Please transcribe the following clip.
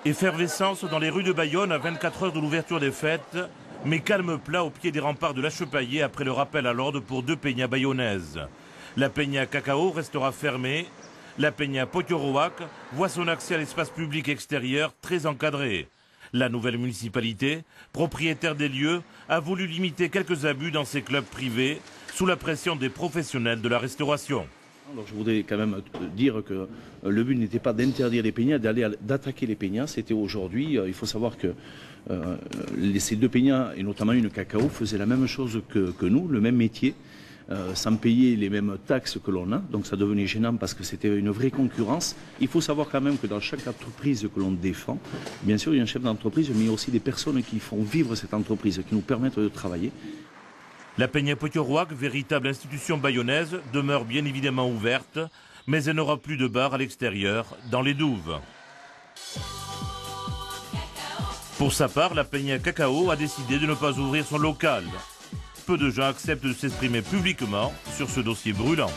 Effervescence dans les rues de Bayonne à 24 heures de l'ouverture des fêtes, mais calme plat au pied des remparts de la Chepaillée après le rappel à l'ordre pour 2 peñas bayonnaises. La peña Cacao restera fermée. La peña Potioroac voit son accès à l'espace public extérieur très encadré. La nouvelle municipalité, propriétaire des lieux, a voulu limiter quelques abus dans ses clubs privés sous la pression des professionnels de la restauration. Alors je voudrais quand même dire que le but n'était pas d'interdire les peñas, d'attaquer les peñas. C'était aujourd'hui, il faut savoir que ces 2 peñas, et notamment une Cacao, faisaient la même chose que nous, le même métier, sans payer les mêmes taxes que l'on a. Donc ça devenait gênant parce que c'était une vraie concurrence. Il faut savoir quand même que dans chaque entreprise que l'on défend, bien sûr il y a un chef d'entreprise, mais il y a aussi des personnes qui font vivre cette entreprise, qui nous permettent de travailler. La peña Potioroac, véritable institution bayonnaise, demeure bien évidemment ouverte, mais elle n'aura plus de bar à l'extérieur, dans les douves. Pour sa part, la peña Cacao a décidé de ne pas ouvrir son local. Peu de gens acceptent de s'exprimer publiquement sur ce dossier brûlant.